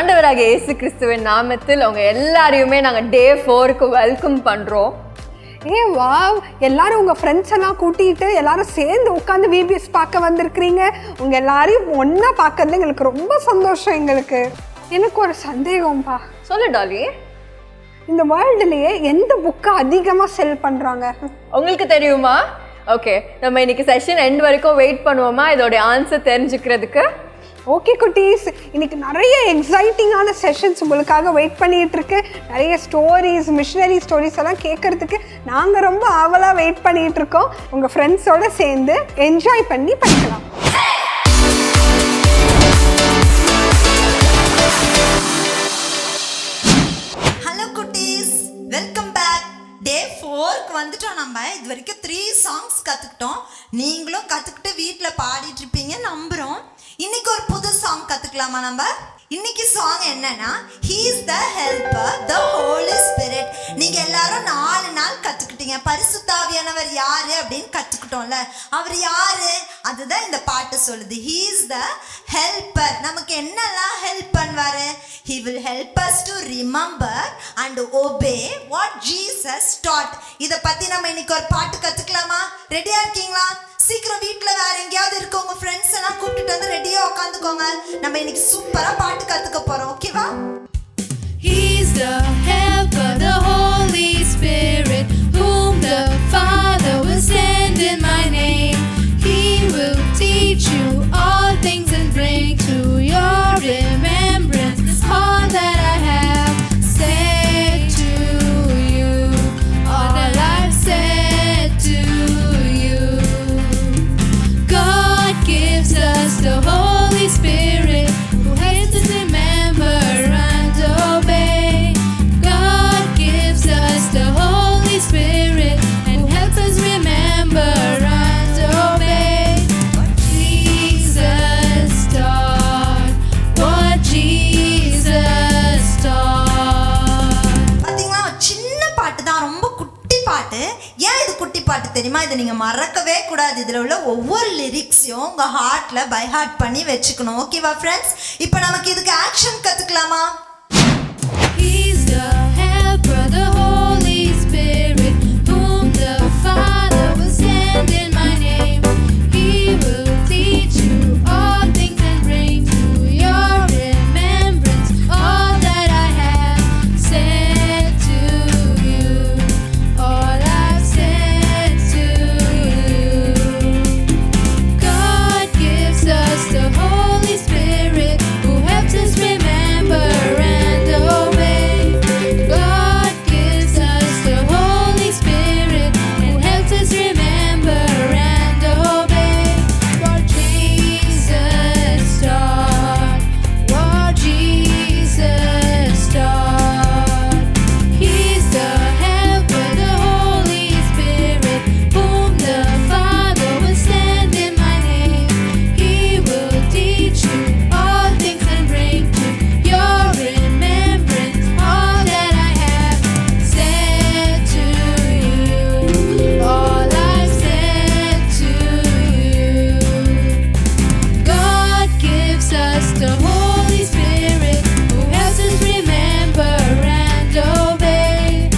ஆண்டவராகிய இயேசு கிறிஸ்துவின் நாமத்தில் உங்க எல்லாரையுமே நாங்கள் டே 4க்கு வெல்கம் பண்ணுறோம். வாவ், எல்லாரும் உங்கள் ஃப்ரெண்ட்ஸ் எல்லாம் கூட்டிகிட்டு எல்லாரும் சேர்ந்து உட்காந்து விபிஎஸ் பார்க்க வந்திருக்கிறீங்க. உங்கள் எல்லாரையும் ஒன்றா பார்க்கறதுல எங்களுக்கு ரொம்ப சந்தோஷம். எனக்கு ஒரு சந்தேகம்ப்பா. சொல்லு டாலி. இந்த வேர்ல்டுலேயே எந்த புக்கை அதிகமாக செல் பண்ணுறாங்க உங்களுக்கு தெரியுமா? ஓகே, நம்ம இன்னைக்கு செஷன் எண்ட் வரைக்கும் வெயிட் பண்ணுவோமா இதோடைய ஆன்சர் தெரிஞ்சுக்கிறதுக்கு? ஓகே குட்டீஸ், இன்னைக்கு நிறைய எக்ஸைட்டிங்கான செஷன்ஸ் உங்களுக்காக வெயிட் பண்ணிகிட்டு இருக்கு. நிறைய ஸ்டோரிஸ், மிஷனரி ஸ்டோரிஸ் எல்லாம் கேட்கறதுக்கு நாங்கள் ரொம்ப ஆவலாக வெயிட் பண்ணிகிட்டு இருக்கோம். உங்கள் ஃப்ரெண்ட்ஸோடு சேர்ந்து என்ஜாய் பண்ணி படிக்கலாம். ஹலோ குட்டீஸ், வெல்கம் பேக். டே 4க்கு வந்துட்டோம். நம்ம இது வரைக்கும் 3 சாங்ஸ் கற்றுக்கிட்டோம். நீங்களும் கற்றுக்கிட்டு வீட்டில் பாடிட்டு இருப்பீங்க நம்புகிறோம். இன்னைக்கு ஒரு புது சாங் கற்றுக்கலாமா? நம்ம இன்னைக்கு சாங் என்னன்னா, He is the helper, the Holy Spirit. நீங்கள் எல்லாரும் 4 நாள் கற்றுக்கிட்டீங்க. பரிசுத்த ஆவியானவர் யாரு அப்படின்னு கற்றுக்கிட்டோம்ல. அவர் யாரு அதுதான் இந்த பாட்டு சொல்லுது. He is the helper. நமக்கு என்னெல்லாம் ஹெல்ப் பண்ணுவாரு? He will help us to remember and obey what Jesus taught. இதை பற்றி நம்ம இன்னைக்கு ஒரு பாட்டு கற்றுக்கலாமா? ரெடியாக இருக்கீங்களா? சீக்கிரம் வீட்டில் வேற எங்கேயாவது இருக்க உங்க ஃப்ரெண்ட்ஸ் எல்லாம் கூப்பிட்டு வந்து ரெடியாக உட்காந்துக்கோங்க. நம்ம இன்னைக்கு சூப்பராக பாட்டு கற்றுக்க போகிறோம். ஓகேவா? He's the helper, the Holy Spirit, whom the Father will send in my name. He will teach you all things and bring to your remembrance all that I have said to you, all that I've said to you. God gives us the Holy Spirit, who helps us remember and obey. God gives us the Holy Spirit, who helps us remember and obey. What Jesus taught, what Jesus taught. பார்த்தீங்களா, ஒரு சின்ன பாட்டு தான், ரொம்ப குட்டி பாட்டு. ஏன் இது குட்டி பாட்டு தெரியுமா? இதை நீங்கள் மறக்கவே கூடாது. இதில் உள்ள ஒவ்வொரு லிரிக்ஸையும் உங்கள் ஹார்ட்டில் பை ஹார்ட் பண்ணி வச்சுக்கணும். ஓகேவா ஃப்ரெண்ட்ஸ்? இப்போ நமக்கு இதுக்கு action கற்றுக்கலாமா? He's the helper, the Holy Spirit, whom the Father will send in my name. He will teach you all things and bring to your remembrance all that I have said to you, all I've said to you. God gives us the Holy Spirit, who helps us remember and obey. God gives us the Holy Spirit, who helps us remember and obey. What Jesus taught, what Jesus taught. He's the helper, the Holy Spirit, whom the Father will send in my name. He will teach you all things and bring to your remembrance all that I have said to you, all I've said to you. God gives us the Holy Spirit, who helps us remember and obey.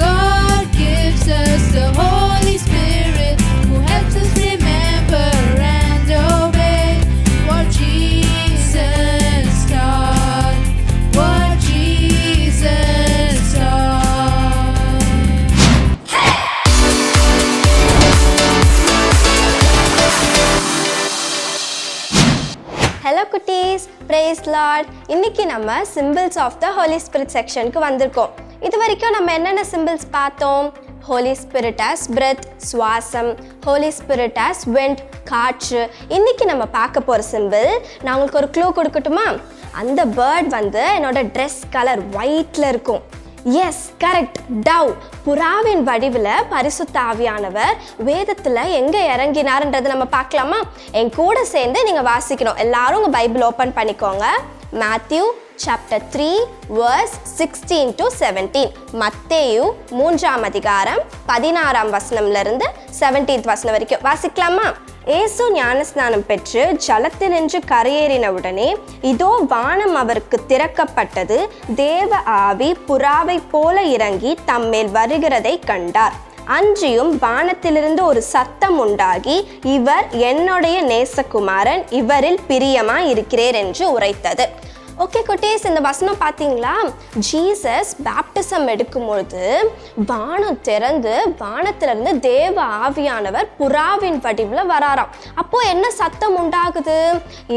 God gives us the Holy Spirit, who helps us remember and obey. What Jesus taught, what Jesus taught. Hello குட்டீஸ், praise Lord. இன்னைக்கு நம்ம symbols of the Holy Spirit செக்ஷனுக்கு வந்திருக்கோம். இது வரைக்கும் நம்ம என்னென்ன symbols பார்த்தோம்? ஹோலி ஸ்பிரிட் ஆஸ் பிரெத், சுவாசம். ஹோலி ஸ்பிரிட் ஆஸ் வெண்ட், காற்று. இன்னைக்கு நம்ம பார்க்க போகிற சிம்பிள், நான் உங்களுக்கு ஒரு க்ளூ கொடுக்கட்டுமா? அந்த பேர்ட் வந்து என்னோட ட்ரெஸ் கலர் ஒயிட்டில் இருக்கும். S, correct, tau. புறாவின் வடிவில் பரிசுத்த ஆவியானவர் வேதத்தில் எங்கே இறங்கினார்ன்றதை நம்ம பார்க்கலாமா? என் கூட சேர்ந்து நீங்கள் வாசிக்கணும். எல்லாரும் உங்கள் பைபிள் ஓப்பன் பண்ணிக்கோங்க. Matthew chapter 3 verse 16 to 17. மத்தேயு 3ஆம் அதிகாரம் 16ஆம் வசனம்லேருந்து 17th வசனம் வரைக்கும் வாசிக்கலாமா? இயேசு ஞானஸ்நானம் பெற்று ஜலத்தினின்று கரையேறின உடனே இதோ வானம் அவருக்கு திறக்கப்பட்டது, தேவ ஆவி புறாவை போல இறங்கி தம்மேல் வருகிறதை கண்டார். அன்றியும் வானத்திலிருந்து ஒரு சத்தம் உண்டாகி, இவர் என்னுடைய நேசகுமாரன், இவரில் பிரியமாய் இருக்கிறேன் என்று உரைத்தது. ஓகே குட்டீஸ், இந்த வசனம் பார்த்தீங்களா? ஜீசஸ் பேப்டிசம் எடுக்கும்பொழுது வானம் திறந்து வானத்திலிருந்து தேவ ஆவியானவர் புறாவின் வடிவில் வராராம். அப்போ என்ன சத்தம் உண்டாகுது?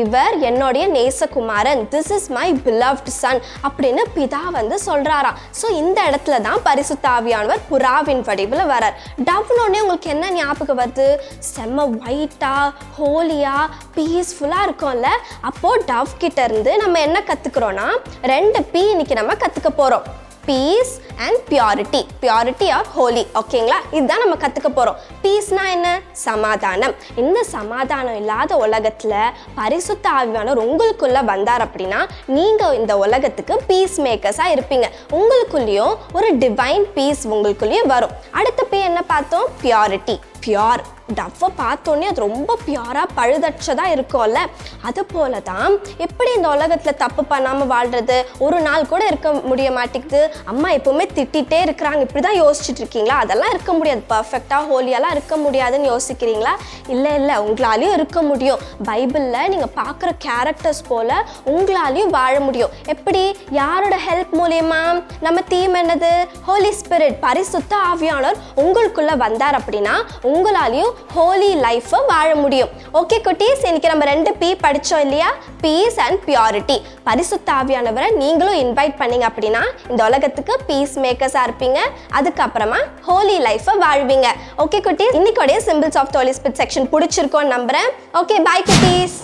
இவர் என்னுடைய நேசகுமாரன், திஸ் இஸ் மை பிலவ்ட் சன் அப்படின்னு பிதா வந்து சொல்றாராம். ஸோ இந்த இடத்துல தான் பரிசுத்த ஆவியானவர் புறாவின் வடிவில் வரார். டவ்னோடனே உங்களுக்கு என்ன ஞாபகம் வருது? செம்ம ஒயிட்டா ஹோலியா பீஸ்ஃபுல்லாக இருக்கும்ல. அப்போ டவ் கிட்ட இருந்து நம்ம என்ன கத்துக்கிறோம்னா 2 P இன்னைக்கு நம்ம கத்துக்க போறோம். Peace and purity. Purity or holy. ஓகேங்களா? இதுதான் நம்ம கற்றுக்க போகிறோம். பீஸ்னா என்ன? சமாதானம். இந்த சமாதானம் இல்லாத உலகத்தில் பரிசுத்த ஆவியானவர் உங்களுக்குள்ளே வந்தார் அப்படின்னா நீங்கள் இந்த உலகத்துக்கு பீஸ் மேக்கர்ஸாக இருப்பீங்க. உங்களுக்குள்ளேயும் ஒரு டிவைன் பீஸ் உங்களுக்குள்ளேயும் வரும். அடுத்த பி என்ன பார்த்தோம்? பியூரிட்டி. பியூர். டவ்வை பார்த்தோன்னே அது ரொம்ப பியூராக பழுதற்றதாக இருக்கும்ல. அது போல தான் எப்படி இந்த உலகத்தில் தப்பு பண்ணாமல் வாழ்கிறது? ஒரு நாள் கூட இருக்க முடிய மாட்டேங்குது. அம்மா எப்போவுமே திட்டிகிட்டே இருக்கிறாங்க, இப்படி தான் யோசிச்சுட்டு இருக்கீங்களா? அதெல்லாம் இருக்க முடியாது. பர்ஃபெக்டாக ஹோலியெல்லாம் இருக்க முடியாதுன்னு யோசிக்கிறீங்களா? இல்லை, உங்களாலையும் இருக்க முடியும். பைபிளில் நீங்கள் பார்க்குற கேரக்டர்ஸ் போல் உங்களாலையும் வாழ முடியும். எப்படி? யாரோட ஹெல்ப் மூலியமா? நம்ம தீம் என்னது? ஹோலி ஸ்பிரிட். பரிசுத்த ஆவியானவர் உங்களுக்குள்ளே வந்தார் அப்படின்னா உங்களாலையும் ஹோலி லைஃப்பை வாழ முடியும். ஓகே குட்டீஸ், இன்னைக்கு நம்ம 2 P படித்தோம் இல்லையா? Peace and purity. பரிசுத்த ஆவியானவரை நீங்களும் இன்வைட் பண்ணீங்க அப்படின்னா இந்த உலகத்துக்கு பீஸ் மேக்கர்ஸாக இருப்பீங்க. அதுக்கப்புறமா ஹோலி லைஃப்பை வாழ்வீங்க. ஓகே குட்டீஸ், இன்னைக்குடைய symbols of the Holy Spirit section பிடிச்சிருக்கோன்னு நம்புறேன். ஓகே, பை குட்டீஸ்.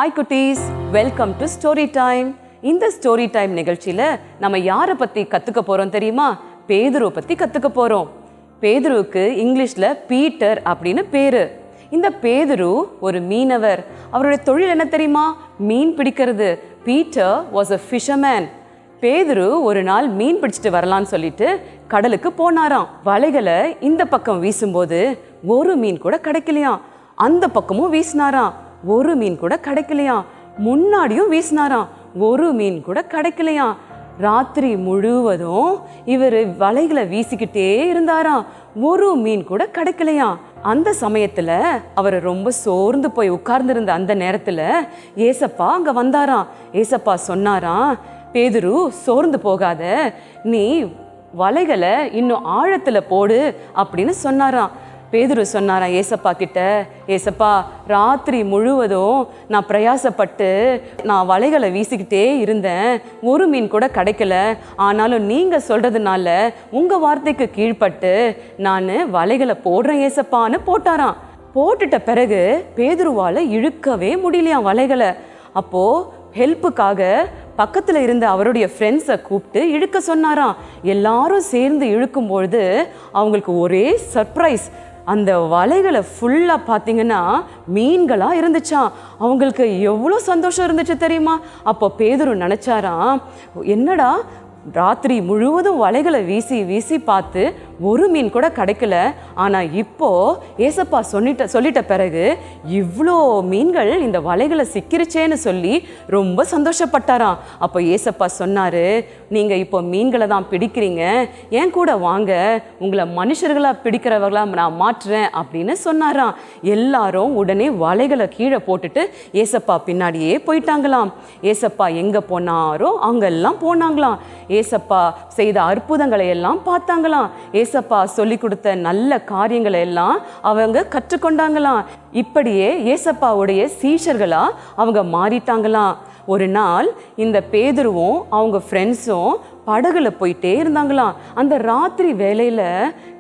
ஹாய் குட்டீஸ், வெல்கம் டு ஸ்டோரி டைம். இந்த ஸ்டோரி டைம் நிகழ்ச்சியில் நம்ம யாரை பற்றி கற்றுக்க போகிறோம் தெரியுமா? பேதுருவை பற்றி கற்றுக்க போகிறோம். பேதுருவுக்கு இங்கிலீஷில் பீட்டர் அப்படின்னு பேர். இந்த பேதுரு ஒரு மீனவர். அவருடைய தொழில் என்ன தெரியுமா? மீன் பிடிக்கிறது. Peter was a fisherman. பேதுரு ஒரு நாள் மீன் பிடிச்சிட்டு வரலான்னு சொல்லிட்டு கடலுக்கு போனாராம். வலைகளை இந்த பக்கம் வீசும்போது ஒரு மீன் கூட கிடைக்கலையாம். அந்த பக்கமும் வீசினாராம், ஒரு மீன் கூட கிடைக்கலையாம். முன்னாடியும் வீசினாராம், ஒரு மீன் கூட கிடைக்கலையாம். ராத்திரி முழுவதும் இவர் வலைகளை வீசிக்கிட்டே இருந்தாராம், ஒரு மீன் கூட கிடைக்கலையாம். அந்த சமயத்துல அவர் ரொம்ப சோர்ந்து போய் உட்கார்ந்திருந்த அந்த நேரத்துல ஏசப்பா அங்க வந்தாராம். ஏசப்பா சொன்னாராம், பேதுரு சோர்ந்து போகாத, நீ வலைகளை இன்னும் ஆழத்துல போடு அப்படின்னு சொன்னாராம். பேதுரு சொன்னாராம் ஏசப்பா கிட்ட, ஏசப்பா ராத்திரி முழுவதும் நான் பிரயாசப்பட்டு நான் வலைகளை வீசிக்கிட்டே இருந்தேன், ஒரு மீன் கூட கிடைக்கல. ஆனாலும் நீங்கள் சொல்கிறதுனால உங்கள் வார்த்தைக்கு கீழ்பட்டு நான் வலைகளை போடுறேன் ஏசப்பான்னு போட்டாராம். போட்டுட்ட பிறகு பேதுருவால் இழுக்கவே முடியலையாம் வலைகளை. அப்போது ஹெல்ப்புக்காக பக்கத்தில் இருந்த அவருடைய ஃப்ரெண்ட்ஸை கூப்பிட்டு இழுக்க சொன்னாராம். எல்லாரும் சேர்ந்து இழுக்கும்பொழுது அவங்களுக்கு ஒரே சர்ப்ரைஸ். அந்த வலைகளை ஃபுல்லாக பார்த்தீங்கன்னா மீன்களாக இருந்துச்சாம். அவங்களுக்கு எவ்வளோ சந்தோஷம் இருந்துச்சு தெரியுமா? அப்போ பேதுரு நினச்சாராம், என்னடா ராத்திரி முழுவதும் வலைகளை வீசி வீசி பார்த்து ஒரு மீன் கூட கிடைக்கல, ஆனால் இப்போ ஏசப்பா சொல்லிட்ட பிறகு இவ்வளோ மீன்கள் இந்த வலைகளை சிக்கிருச்சேன்னு சொல்லி ரொம்ப சந்தோஷப்பட்டாராம். அப்போ ஏசப்பா சொன்னார், நீங்கள் இப்போ மீன்களை தான் பிடிக்கிறீங்க, என் கூட வாங்க, உங்களை மனுஷர்களாக பிடிக்கிறவர்களாக நான் மாற்றுறேன் அப்படின்னு சொன்னாராம். எல்லாரும் உடனே வலைகளை கீழே போட்டுட்டு ஏசப்பா பின்னாடியே போயிட்டாங்களாம். ஏசப்பா எங்கே போனாரோ அங்கெல்லாம் போனாங்களாம். ஏசப்பா செய்த அற்புதங்களை எல்லாம் பார்த்தாங்களாம். ஏசப்பா சொல்லி கொடுத்த நல்ல காரியங்களை எல்லாம் அவங்க கற்றுக்கொண்டாங்களாம். இப்படியே ஏசப்பாவுடைய சீஷர்களா அவங்க மாறிட்டாங்களாம். ஒரு நாள் இந்த பேதுருவும் அவங்க ஃப்ரெண்ட்ஸும் படகுல போயிட்டே இருந்தாங்களாம். அந்த ராத்திரி வேளையில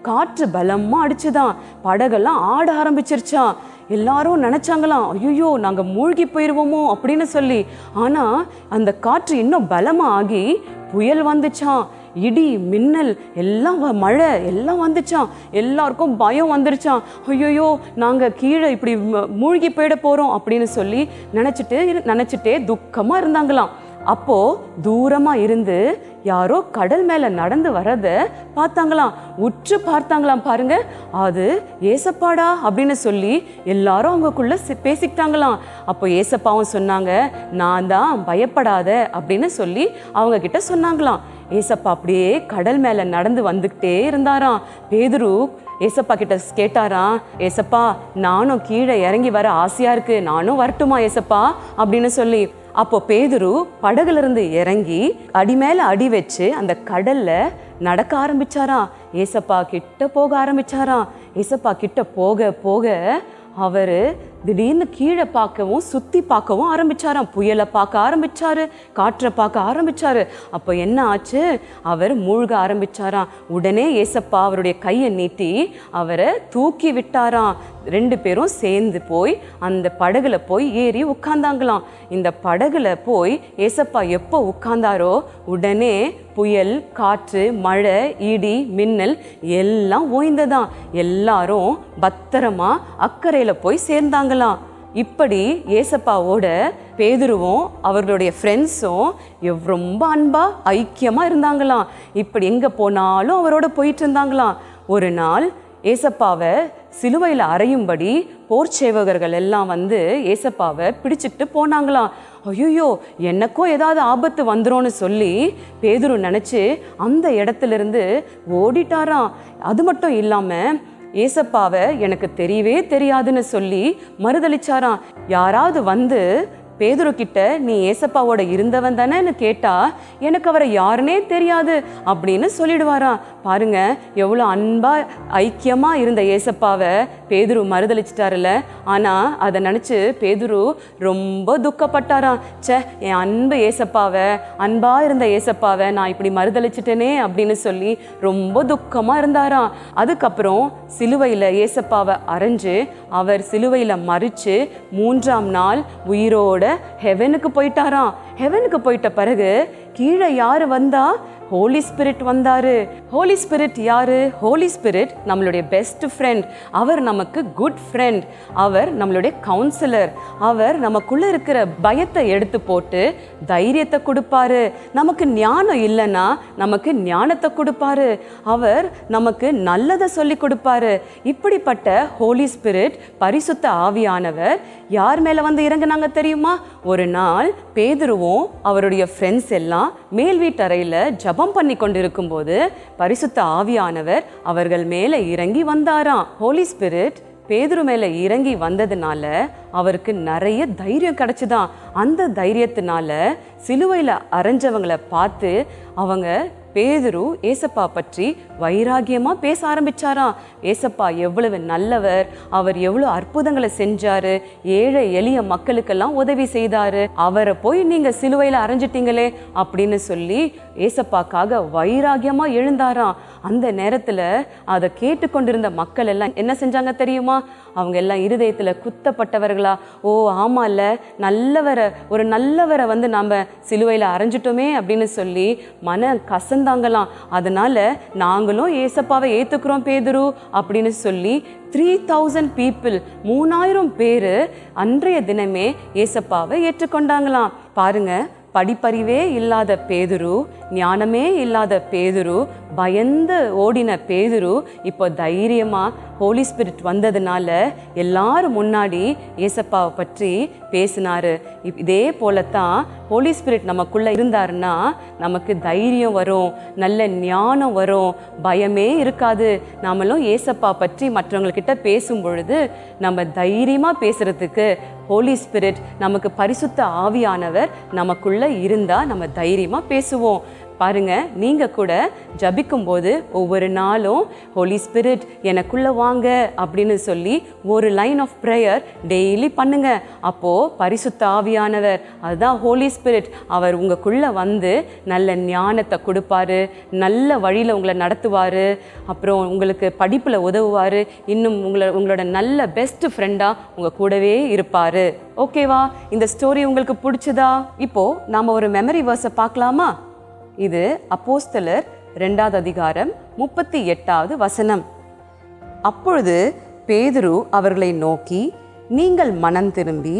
காற்று பலமா அடிச்சுதான், படகெல்லாம் ஆட ஆரம்பிச்சிருச்சான். எல்லாரும் நினைச்சாங்களாம், ஐயோ நாங்கள் மூழ்கி போயிடுவோமோ அப்படின்னு சொல்லி. ஆனால் அந்த காற்று இன்னும் பலமாக ஆகி புயல் வந்துச்சான். இடி மின்னல் எல்லாம் மழை எல்லாம் வந்துச்சான். எல்லாருக்கும் பயம் வந்துருச்சான். ஐயோயோ நாங்கள் கீழே இப்படி மூழ்கி போயிட போகிறோம் அப்படின்னு சொல்லி நினச்சிட்டே துக்கமாக இருந்தாங்களாம். அப்போ தூரமா இருந்து யாரோ கடல் மேல நடந்து வரத பார்த்தாங்களாம். உற்று பார்த்தாங்களாம். பாருங்க, அது ஏசப்பாடா அப்படின்னு சொல்லி எல்லாரும் அவங்கக்குள்ள பேசிக்கிட்டாங்களாம். அப்போ ஏசப்பாவும் சொன்னாங்க, நான் தான், பயப்படாத அப்படின்னு சொல்லி அவங்க கிட்ட சொன்னாங்களாம். ஏசப்பா அப்படியே கடல் மேல நடந்து வந்துக்கிட்டே இருந்தாராம். பேதுரு ஏசப்பா கிட்ட கேட்டாராம், ஏசப்பா நானும் கீழே இறங்கி வர ஆசையா இருக்கு, நானும் வரட்டுமா ஏசப்பா அப்படின்னு சொல்லி. அப்போ பேதுரு படகுல இருந்து இறங்கி அடி மேல அடி வச்சு அந்த கடல்ல நடக்க ஆரம்பிச்சாராம். ஏசப்பா கிட்ட போக ஆரம்பிச்சாராம். ஏசப்பா கிட்ட போக போக அவரு திடீர்னு கீழே பார்க்கவும் சுத்தி பார்க்கவும் ஆரம்பிச்சாராம். புயலை பார்க்க ஆரம்பிச்சாரு, காற்றை பார்க்க ஆரம்பிச்சாரு. அப்போ என்ன ஆச்சு, அவர் மூழ்க ஆரம்பிச்சாராம். உடனே ஏசப்பா அவருடைய கையை நீட்டி அவரை தூக்கி விட்டாராம். 2 பேரும் சேர்ந்து போய் அந்த படகுல போய் ஏறி உட்கார்ந்தாங்களாம். இந்த படகுல போய் ஏசப்பா எப்போ உட்கார்ந்தாரோ உடனே புயல், காற்று, மழை, இடி, மின்னல் எல்லாம் ஓய்ந்ததாம். எல்லாரும் பத்திரமா அக்கறையில போய் சேர்ந்தாங்களாம். இப்படி ஏசப்பாவோட பேதுருவும் அவர்களுடைய ஃப்ரெண்ட்ஸும் ரொம்ப அன்பா ஐக்கியமா இருந்தாங்களாம். இப்படி எங்க போனாலும் அவரோட போயிட்டு இருந்தாங்களாம். ஒரு நாள் ஏசப்பாவை சிலுவையில் அறையும்படி போர் சேவகர்கள் எல்லாம் வந்து ஏசப்பாவை பிடிச்சிட்டு போனாங்களாம். ஐயோ எனக்கோ ஏதாவது ஆபத்து வந்துரும்னு சொல்லி பேதுரு நினச்சி அந்த இடத்துல இருந்து ஓடிட்டாராம். அது மட்டும் இல்லாமல் ஏசப்பாவை எனக்கு தெரியவே தெரியாதுன்னு சொல்லி மறுதளிச்சாராம். யாராவது வந்து பேதுரு கிட்ட நீ ஏசப்பாவோட இருந்தவன் தானேன்னு கேட்டா எனக்கு அவரை யாருன்னே தெரியாது அப்படின்னு சொல்லிடுவாராம். பாருங்க எவ்வளோ அன்பா ஐக்கியமா இருந்த ஏசப்பாவை பேதுரு மறுதளிச்சிட்டாருல்ல. ஆனா அதை நினைச்சு பேதுரு ரொம்ப துக்கப்பட்டாராம். என் அன்பு ஏசப்பாவை, அன்பா இருந்த ஏசப்பாவை நான் இப்படி மறுதளிச்சிட்டேனே அப்படின்னு சொல்லி ரொம்ப துக்கமா இருந்தாராம். அதுக்கப்புறம் சிலுவையில ஏசப்பாவை அரைஞ்சு அவர் சிலுவையில மறிச்சு 3ஆம் நாள் உயிரோட ஹெவனுக்கு போயிட்டாராம். ஹெவனுக்கு போயிட்ட பிறகு கீழே யாரு வந்தா, ஹோலி ஸ்பிரிட் வந்தாரு. ஹோலி ஸ்பிரிட் யாரு? ஹோலி ஸ்பிரிட் நம்மளுடைய பெஸ்ட் ஃப்ரெண்ட். அவர் நமக்கு குட் ஃப்ரெண்ட். அவர் நம்மளுடைய கவுன்சிலர். அவர் நமக்குள்ள இருக்கிற பயத்தை எடுத்து போட்டு தைரியத்தை கொடுப்பாரு. நமக்கு ஞானம் இல்லைன்னா நமக்கு ஞானத்தை கொடுப்பாரு. அவர் நமக்கு நல்லதை சொல்லி கொடுப்பாரு. இப்படிப்பட்ட ஹோலி ஸ்பிரிட், பரிசுத்த ஆவியானவர் யார் மேல வந்து இறங்குனாங்க தெரியுமா? ஒரு நாள் பேதுருவும் அவருடைய ஃப்ரெண்ட்ஸ் எல்லாம் மேல் வீட்டறையில ஜபம் பண்ணி கொண்டிருக்கும் போது பரிசுத்த ஆவியானவர் அவர்கள் மேலே இறங்கி வந்தாராம். ஹோலி ஸ்பிரிட் பேதுரு மேலே இறங்கி வந்ததுனால அவருக்கு நிறைய தைரியம் கிடைச்சுதான். அந்த தைரியத்தினால சிலுவையில் அரைஞ்சவங்களை பார்த்து அவங்க பேதுரு ஏசப்பா பற்றி வைராகியமா பேச ஆரம்பிச்சாராம். ஏசப்பா எவ்வளவு நல்லவர், அவர் எவ்வளவு அற்புதங்களை செஞ்சாரு, ஏழை எளிய மக்களுக்கெல்லாம் உதவி செய்தாரு, அவரை போய் நீங்க சிலுவையில அரைஞ்சிட்டீங்களே அப்படின்னு சொல்லி ஏசப்பாக்காக வைராகியமா எழுந்தாராம். அந்த நேரத்துல அதை கேட்டுக்கொண்டிருந்த மக்கள் எல்லாம் என்ன செஞ்சாங்க தெரியுமா? அவங்க எல்லாம் இருதயத்துல குத்தப்பட்டவர்களா, ஓ ஆமால ஒரு நல்லவரை வந்து நம்ம சிலுவையில அரைஞ்சிட்டோமே அப்படின்னு சொல்லி மன கசந்தாங்களாம். அதனால நாங்களும் ஏசப்பாவை ஏத்துக்கிறோம் பேதுரு அப்படின்னு சொல்லி 3000 people 3000 பேரு அன்றைய தினமே ஏசப்பாவை ஏற்றுக்கொண்டாங்களாம். பாருங்க, படிப்பறிவே இல்லாத பேதுரு, ஞானமே இல்லாத பேதுரு, பயந்து ஓடின பேதுரு இப்போ தைரியமா ஹோலி ஸ்பிரிட் வந்ததுனால எல்லாரும் முன்னாடி ஏசப்பாவை பற்றி பேசினாரு. இதே போலத்தான் ஹோலி ஸ்பிரிட் நமக்குள்ள இருந்தாருன்னா நமக்கு தைரியம் வரும், நல்ல ஞானம் வரும், பயமே இருக்காது. நாமளும் ஏசப்பா பற்றி மற்றவங்கக்கிட்ட பேசும் பொழுது நம்ம தைரியமா பேசுறதுக்கு ஹோலி ஸ்பிரிட், நமக்கு பரிசுத்த ஆவியானவர் நமக்குள்ள இருந்தா நம்ம தைரியமா பேசுவோம். பாருங்க, நீங்க கூட ஜபிக்கும் போது ஒவ்வொரு நாளும் ஹோலி ஸ்பிரிட் எனக்குள்ள வாங்க அப்படின்னு சொல்லி ஒரு லைன் ஆஃப் ப்ரேயர் டெய்லி பண்ணுங்க. அப்போ பரிசுத்த ஆவியானவர், அதுதான் ஹோலி ஸ்பிரிட், அவர் உங்களுக்குள்ள வந்து நல்ல ஞானத்தை கொடுப்பாரு, நல்ல வழியில உங்களை நடத்துவாரு, அப்புறம் உங்களுக்கு படிப்புல உதவுவாரு, இன்னும் உங்களோட நல்ல பெஸ்ட் ஃப்ரெண்டா உங்க கூடவே இருப்பாரு. ஓகேவா? இந்த ஸ்டோரி உங்களுக்கு பிடிச்சதா? இப்போ நாம ஒரு மெமரி வேர்ஸை பார்க்கலாமா? இது அப்போஸ்தலர் 2வது அதிகாரம் 38வது வசனம். அப்பொழுது பேதுரு அவர்களை நோக்கி, நீங்கள் மனம் திரும்பி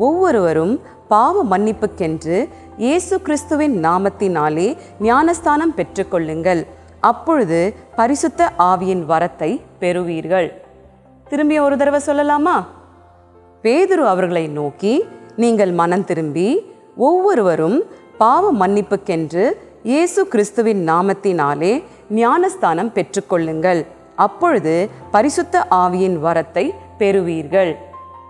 ஒவ்வொருவரும் பாவ மன்னிப்புக்கென்று இயேசு கிறிஸ்துவின் நாமத்தினாலே ஞானஸ்தானம் பெற்றுக்கொள்ளுங்கள். அப்பொழுது பரிசுத்த ஆவியின் வரத்தை பெறுவீர்கள். திரும்பி ஒரு தடவை சொல்லலாமா? பேதுரு அவர்களை நோக்கி, நீங்கள் மனம் திரும்பி ஒவ்வொருவரும் பாவ மன்னிப்புக்கென்று இயேசு கிறிஸ்துவின் நாமத்தினாலே ஞானஸ்தானம் பெற்றுக்கொள்ளுங்கள். அப்பொழுது பரிசுத்த ஆவியின் வரத்தை பெறுவீர்கள்.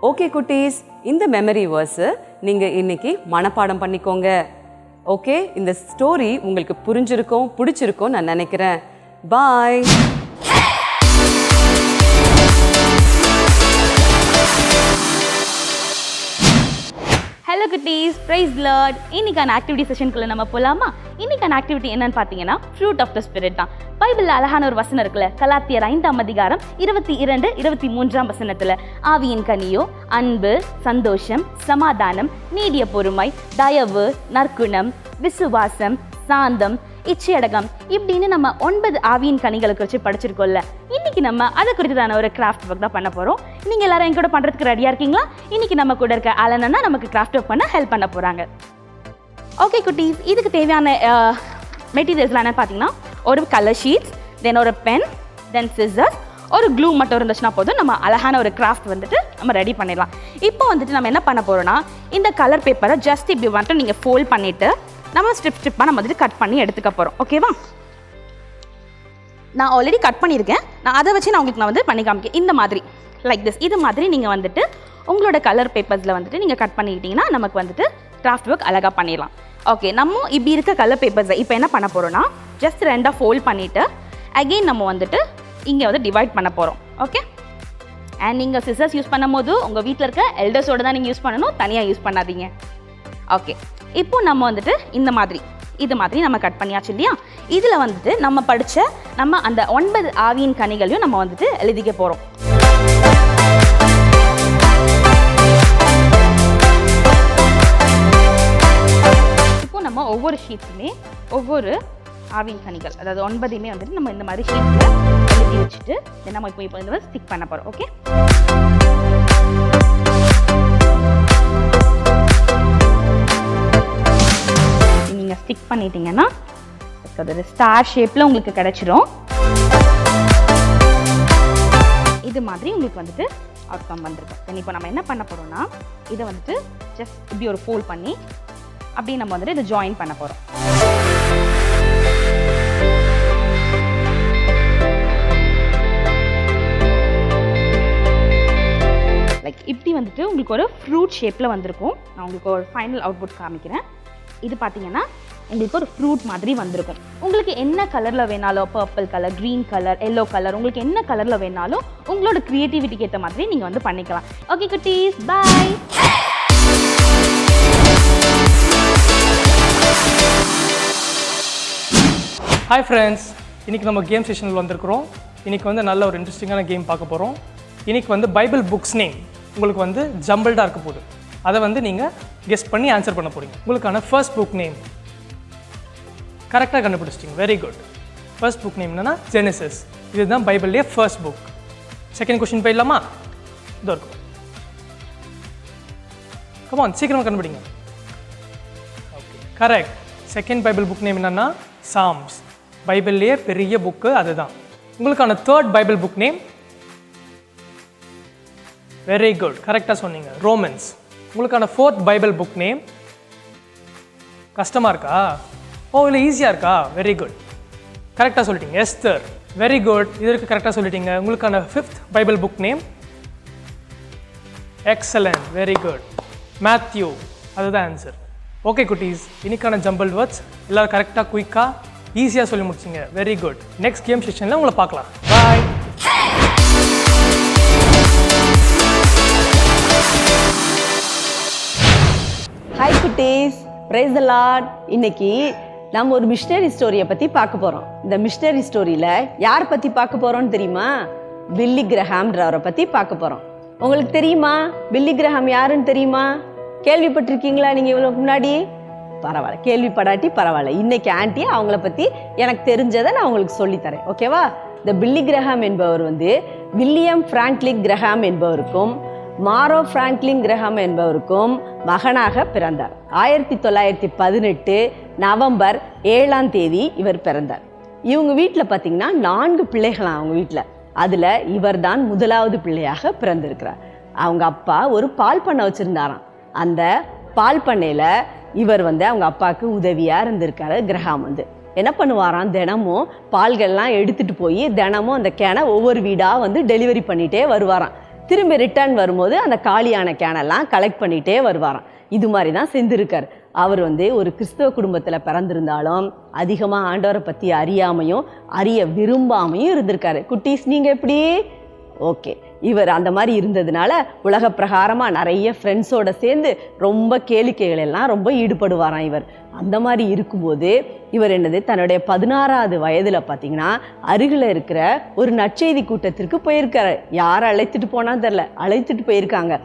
ஓகே குட்டீஸ், இந்த மெமரி வேர்ஸை நீங்கள் இன்னைக்கு மனப்பாடம் பண்ணிக்கோங்க. ஓகே, இந்த ஸ்டோரி உங்களுக்கு புரிஞ்சிருக்கும், பிடிச்சிருக்கும் நான் நினைக்கிறேன். பாய். ஹலோ குட்டீஸ், பிரைஸ் லார்ட். இன்னைக்கான ஆக்டிவிட்டி செஷனுக்குள்ள நம்ம போலாமா? இன்னைக்கான ஆக்டிவிட்டி என்னன்னு பார்த்தீங்கன்னா ஃப்ரூட் ஆஃப் த ஸ்பிரிட் தான். பைபிளில் அழகான ஒரு வசனம் இருக்குல்ல, கலாத்தியர் 5ஆம் அதிகாரம் 22, 23ஆம் வசனத்துல, ஆவியின் கனியோ அன்பு, சந்தோஷம், சமாதானம், நீடிய பொறுமை, தயவு, நற்குணம், விசுவாசம், சாந்தம், இச்சையடகம், இப்படின்னு நம்ம 9 ஆவியின் கனிகளை குறித்து படிச்சிருக்கோம்ல. இன்னைக்கு நம்ம அதை குறித்துதான ஒரு கிராஃப்ட் ஒர்க் தான் பண்ண போறோம். நீங்க எல்லாரும் என் கூட பண்றதுக்கு ரெடியா இருக்கீங்களா? இன்னைக்கு நம்ம கூட இருக்க அலனா நமக்கு கிராஃப்ட் ஒர்க் பண்ண ஹெல்ப் பண்ண போறாங்க. ஓகே குட்டீஸ், இதுக்கு தேவையான மெட்டீரியல்ஸ்லாம் என்னன்னு பார்த்தீங்கன்னா, ஒரு கலர் ஷீட்ஸ், தென் ஒரு பென், தென் சிசர்ஸ், ஒரு க்ளூ மட்டும் இருந்துச்சுன்னா போதும், நம்ம அழகான ஒரு கிராஃப்ட் வந்துட்டு நம்ம ரெடி பண்ணிடலாம். இப்போ வந்துட்டு நம்ம என்ன பண்ண போறோம்னா, இந்த கலர் பேப்பரை ஜஸ்ட் இப்படி வந்துட்டு நீங்கள் ஃபோல்ட் பண்ணிட்டு நம்ம ஸ்ட்ரிப்பாக நம்ம வந்துட்டு கட் பண்ணி எடுத்துக்க போகிறோம். ஓகேவா? நான் ஆல்ரெடி கட் பண்ணியிருக்கேன். நான் அதை வச்சு உங்களுக்கு வந்து பண்ணி காமிக்கேன். இந்த மாதிரி லைக் திஸ், இது மாதிரி நீங்கள் வந்துட்டு உங்களோட கலர் பேப்பர்ஸில் வந்துட்டு நீங்கள் கட் பண்ணிக்கிட்டிங்கன்னா நமக்கு வந்துட்டு கிராஃப்ட் ஒர்க் அழகாக பண்ணிடலாம். ஓகே, நம்ம இப்படி இருக்க கலர் பேப்பர்ஸை இப்போ என்ன பண்ண போகிறோம்னா, ஜஸ்ட் 2ஆக ஃபோல்ட் பண்ணிவிட்டு அகெயின் நம்ம வந்துட்டு இங்கே வந்து டிவைட் பண்ண போகிறோம். ஓகே, அண்ட் நீங்கள் சிசர்ஸ் யூஸ் பண்ணும் போது உங்கள் வீட்டில் இருக்க எல்டர்ஸோடு தான் நீங்கள் யூஸ் பண்ணணும், தனியாக யூஸ் பண்ணாதீங்க. ஓகே, இப்போ நம்ம வந்துட்டு இந்த மாதிரி இது மாதிரி நம்ம கட் பண்ணியாச்சு இல்லையா? இதில் வந்துட்டு நம்ம படித்த நம்ம அந்த 9 ஆவியின் கனிகளையும் நம்ம வந்துட்டு எழுதிக்க போகிறோம். இப்போ நம்ம ஒவ்வொரு ஷீட்ஸுமே ஒவ்வொரு ஆவியின் கனிகள், அதாவது 9மே வந்துட்டு நம்ம இந்த மாதிரி ஷீட்ஸில் எழுதி வச்சுட்டு நம்ம இப்போ இந்த மாதிரி ஸ்டிக் பண்ண போகிறோம். ஓகே, நீங்கள் ஸ்டிக் பண்ணிட்டீங்கன்னா அது ஸ்டார் ஷேப்பில் உங்களுக்கு கிடைச்சிரும். இது மாதிரி உங்களுக்கு வந்துட்டு அவுட்கம் வந்துருக்கும். இப்போ நம்ம என்ன பண்ண போகிறோம்னா, இதை வந்துட்டு ஜஸ்ட் இப்படி ஒரு ஃபோல்ட் பண்ணி அப்படியே நம்ம வந்துட்டு இதை ஜாயின் பண்ண போகிறோம். லைக் இப்படி வந்துட்டு உங்களுக்கு ஒரு ஃப்ரூட் ஷேப்பில் வந்திருக்கும். நான் உங்களுக்கு ஒரு ஃபைனல் அவுட்புட் காமிக்கிறேன். இது பார்த்தீங்கன்னா உங்களுக்கு ஒரு ஃப்ரூட் மாதிரி வந்திருக்கும். உங்களுக்கு என்ன கலரில் வேணாலும், purple colour, green colour, yellow colour, உங்களுக்கு என்ன கலரில் வேணாலும் உங்களோட க்ரியேட்டிவிட்டிக்கு ஏற்ற மாதிரி நீங்கள் வந்து பண்ணிக்கலாம். ஓகே குட்டீஸ், பாய். ஹாய் ஃப்ரெண்ட்ஸ், இன்றைக்கி நம்ம கேம் செஷனில் வந்திருக்கிறோம். இன்றைக்கி வந்து நல்ல ஒரு இன்ட்ரெஸ்டிங்கான கேம் பார்க்க போகிறோம். இன்றைக்கி வந்து பைபிள் புக்ஸ் நேம் உங்களுக்கு வந்து ஜம்பிள்டாக இருக்க போகுது. அதை வந்து நீங்கள் கெஸ் பண்ணி ஆன்சர் பண்ண போகிறீங்க. உங்களுக்கான ஃபர்ஸ்ட் புக் நேம் கரெக்டாக கண்டுபிடிச்சிட்டிங்க, very good. First book name என்னன்னா ஜெனசிஸ். இதுதான் பைபிள்லேயே ஃபர்ஸ்ட் புக். செகண்ட் கொஸ்டின் போயிடலாமா? இதோ இருக்கும். கமான், சீக்கிரமாக கண்டுபிடிங்க. Okay, correct. Second Bible book name என்னன்னா சாம்ஸ். பைபிள்லேயே பெரிய புக்கு அதுதான். உங்களுக்கான third Bible book name very good, கரெக்டாக சொன்னீங்க, ரோமன்ஸ். உங்களுக்கான ஃபோர்த் பைபிள் புக் நேம் கஷ்டமாக இருக்கா? ஓ, இல்லை ஈஸியாக இருக்கா? வெரி குட், கரெக்டாக சொல்லிட்டீங்க, எஸ்தர். வெரி குட், இதற்கு கரெக்டாக சொல்லிட்டீங்க. உங்களுக்கான fifth Bible book name excellent, very good, Matthew. அதுதான் ஆன்சர். ஓகே குட்டீஸ், இன்னைக்கான ஜம்பிள் வேர்ட்ஸ் எல்லோரும் கரெக்டாக, குயிக்காக, ஈஸியாக சொல்லி முடிச்சிங்க, வெரி குட். நெக்ஸ்ட் கேம் செஷனில் உங்களை பார்க்கலாம். பாய். ஹாய் குட்டீஸ், பிரைஸ் தி லார்ட். இன்னைக்கு நம்ம ஒரு மிஷனரி ஸ்டோரியை பற்றி பார்க்க போகிறோம். இந்த மிஷனரி ஸ்டோரியில் யார் பற்றி பார்க்க போகிறோம்னு தெரியுமா? பில்லி கிரஹாம்ன்றவரை பற்றி பார்க்க போகிறோம். உங்களுக்கு தெரியுமா பில்லி கிரஹாம் யாருன்னு தெரியுமா? கேள்விப்பட்டிருக்கீங்களா நீங்கள் இவ்வளோ முன்னாடி? பரவாயில்ல, கேள்விப்படாட்டி பரவாயில்ல. இன்னைக்கு ஆன்ட்டி அவங்கள பற்றி எனக்கு தெரிஞ்சதை நான் உங்களுக்கு சொல்லித்தரேன், ஓகேவா? இந்த பில்லி கிரஹாம் என்பவர் வந்து வில்லியம் பிராங்க்லின் கிரஹாம் என்பவருக்கும் மாரோ பிராங்க்லின் கிரஹாம் என்பவருக்கும் மகனாக பிறந்தார். 1918 நவம்பர் 7ஆம் தேதி இவர் பிறந்தார். இவங்க வீட்டில் பார்த்தீங்கன்னா 4 பிள்ளைகளாம் அவங்க வீட்டில். அதில் இவர் தான் முதலாவது பிள்ளையாக பிறந்திருக்கிறார். அவங்க அப்பா ஒரு பால் பண்ணை வச்சுருந்தாராம். அந்த பால் பண்ணையில் இவர் வந்து அவங்க அப்பாவுக்கு உதவியாக இருந்திருக்காரு. கிரஹாம் வந்து என்ன பண்ணுவாராம், தினமும் பால்கள்லாம் எடுத்துகிட்டு போய் தினமும் அந்த கேனை ஒவ்வொரு வீடாக வந்து டெலிவரி பண்ணிகிட்டே வருவாராம். திரும்பி ரிட்டர்ன் வரும்போது அந்த காலியான கேனெல்லாம் கலெக்ட் பண்ணிகிட்டே வருவாராம். இது மாதிரி தான் செஞ்சுருக்கார். அவர் வந்து ஒரு கிறிஸ்தவ குடும்பத்தில் பிறந்திருந்தாலும் அதிகமாக ஆண்டவரை பற்றி அறியாமையும் அறிய விரும்பாமையும் இருந்திருக்காரு. குட்டீஸ், நீங்கள் எப்படி? ஓகே, இவர் அந்த மாதிரி இருந்ததுனால உலக பிரகாரமாக நிறைய ஃப்ரெண்ட்ஸோடு சேர்ந்து ரொம்ப கேளிக்கைகள் எல்லாம் ரொம்ப ஈடுபடுவாராம் இவர். அந்த மாதிரி இருக்கும்போது இவர் என்னது, தன்னுடைய 16ஆவது வயதில் பார்த்தீங்கன்னா அருகில் இருக்கிற ஒரு நற்செய்தி கூட்டத்திற்கு போயிருக்காரு. யார் அழைத்துட்டு போனான்னு தெரில, அழைத்துட்டு போயிருக்காங்க.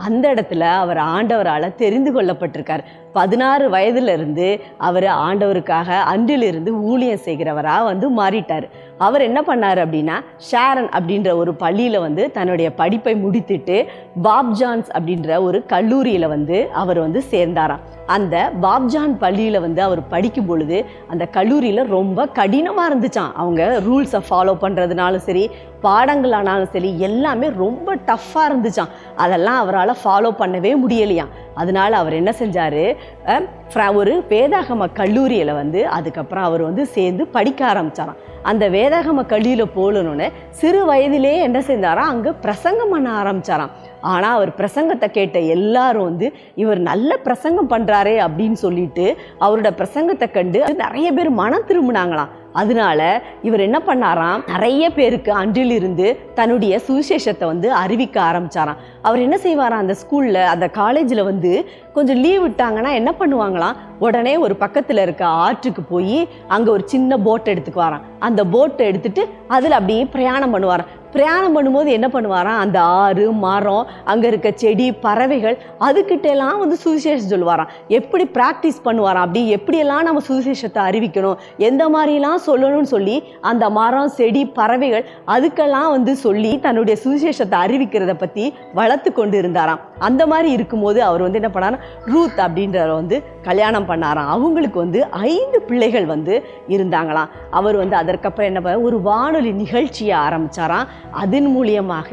அந்த இடத்துல அவர் ஆண்டவரால் தெரிந்து கொள்ளப்பட்டிருக்கார். 16 வயதிலிருந்து அவர் ஆண்டவருக்காக அன்றிலிருந்து ஊழியம் செய்கிறவராக வந்து மாறிட்டார். அவர் என்ன பண்ணார் அப்படின்னா, ஷாரன் அப்படின்ற ஒரு பள்ளியில் வந்து தன்னுடைய படிப்பை முடித்துட்டு பாப் ஜான்ஸ் அப்படின்ற ஒரு கல்லூரியில் வந்து அவர் வந்து சேர்ந்தாராம். அந்த பாப் ஜான் பள்ளியில் வந்து அவர் படிக்கும் பொழுது அந்த கல்லூரியில் ரொம்ப கடினமாக இருந்துச்சான். அவங்க ரூல்ஸை ஃபாலோ பண்ணுறதுனாலும் சரி, பாடங்களானாலும் சரி, எல்லாமே ரொம்ப டஃப்பாக இருந்துச்சான். அதெல்லாம் அவரால் ஃபாலோ பண்ணவே முடியலையாம். அதனால அவர் என்ன செஞ்சார், ஒரு வேதாகம கல்லூரியில் வந்து அதுக்கப்புறம் அவர் வந்து சேர்ந்து படிக்க ஆரம்பித்தாராம். அந்த வேதாகம கல்லூரியில் போகணுன்னு சிறு வயதிலே என்ன செஞ்சாராம், அங்கே பிரசங்கம் பண்ண ஆரம்பித்தாராம். ஆனால் அவர் பிரசங்கத்தை கேட்ட எல்லாரும் வந்து இவர் நல்ல பிரசங்கம் பண்ணுறாரே அப்படின்னு சொல்லிட்டு அவரோட பிரசங்கத்தை கண்டு நிறைய பேர் மனம் திரும்பினாங்களாம். அதனால இவர் என்ன பண்ணாராம், நிறைய பேருக்கு அன்றிலிருந்து தன்னுடைய சுவிசேஷத்தை வந்து அறிவிக்க ஆரம்பிச்சாராம். அவர் என்ன செய்வாராம், அந்த ஸ்கூலில் அந்த காலேஜில் வந்து கொஞ்சம் லீவ் விட்டாங்கன்னா என்ன பண்ணுவாங்களாம், உடனே ஒரு பக்கத்தில் இருக்க ஆற்றுக்கு போய் அங்கே ஒரு சின்ன போட்டை எடுத்துக்குவாராம். அந்த போட்டை எடுத்துட்டு அதில் அப்படியே பிரயாணம் பண்ணுவாராம். பிரயாணம் பண்ணும்போது என்ன பண்ணுவாராம், அந்த ஆறு, மரம், அங்கே இருக்க செடி, பறவைகள் அதுக்கிட்டெல்லாம் வந்து சுவிசேஷம் சொல்லுவாராம். எப்படி ப்ராக்டிஸ் பண்ணுவாராம், அப்படி எப்படியெல்லாம் நம்ம சுவிசேஷத்தை அறிவிக்கணும், எந்த மாதிரிலாம் சொல்லணும்னு சொல்லி அந்த மரம், செடி, பறவைகள் அதுக்கெல்லாம் வந்து சொல்லி தன்னுடைய சுவிசேஷத்தை அறிவிக்கிறத பற்றி வளர்த்து கொண்டு இருந்தாராம். அந்த மாதிரி இருக்கும்போது அவர் வந்து என்ன பண்ணாராம், ரூத் அப்படின்றவரை வந்து கல்யாணம் பண்ணாராம். அவங்களுக்கு வந்து 5 பிள்ளைகள் வந்து இருந்தாங்களாம். அவர் வந்து அதற்கப்புறம் என்ன பண்ண, ஒரு வானொலி நிகழ்ச்சியை ஆரம்பித்தாராம். அதன் மூலியமாக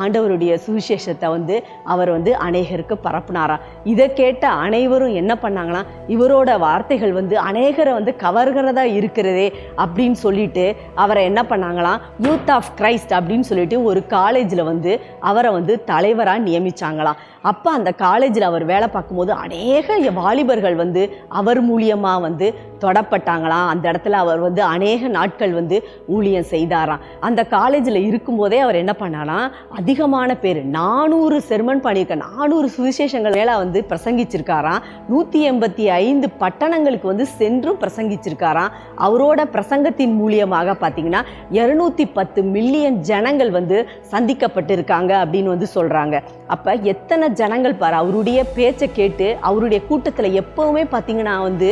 ஆண்டவருடைய சுவிசேஷத்தை வந்து அவர் வந்து அநேகருக்கு பரப்புனாராம். இதை கேட்ட அனைவரும் என்ன பண்ணாங்களாம், இவரோட வார்த்தைகள் வந்து அநேகரை வந்து கவர்கிறதா இருக்கிறதே அப்படின்னு சொல்லிட்டு அவரை என்ன பண்ணாங்களாம், யூத் ஆஃப் கிரைஸ்ட் அப்படின்னு சொல்லிட்டு ஒரு காலேஜில் வந்து அவரை வந்து தலைவராக நியமிச்சாங்களாம். அப்போ அந்த காலேஜில் அவர் வேலை பார்க்கும்போது அநேக வாலிபர்கள் வந்து அவர் மூலியமாக வந்து தொடப்பட்டாங்களாம். அந்த இடத்துல அவர் வந்து அநேக நாட்கள் வந்து ஊழியம் செய்தாராம். அந்த காலேஜில் இருக்கும்போதே அவர் என்ன பண்ணாராம், அதிகமான பேர் 400 செர்மன் பண்ணியிருக்க, 400 சுவிசேஷங்கள் மேலே வந்து பிரசங்கிச்சிருக்காராம். 185 பட்டணங்களுக்கு வந்து சென்றும் பிரசங்கிச்சிருக்காராம். அவரோட பிரசங்கத்தின் மூலியமாக பார்த்தீங்கன்னா 210 மில்லியன் ஜனங்கள் வந்து சந்திக்கப்பட்டிருக்காங்க அப்படின்னு வந்து சொல்கிறாங்க. அப்போ எத்தனை ஜனங்கள் பாரு, அவருடைய பேச்சை கேட்டு அவருடைய கூட்டத்தில் எப்போவுமே பார்த்தீங்கன்னா வந்து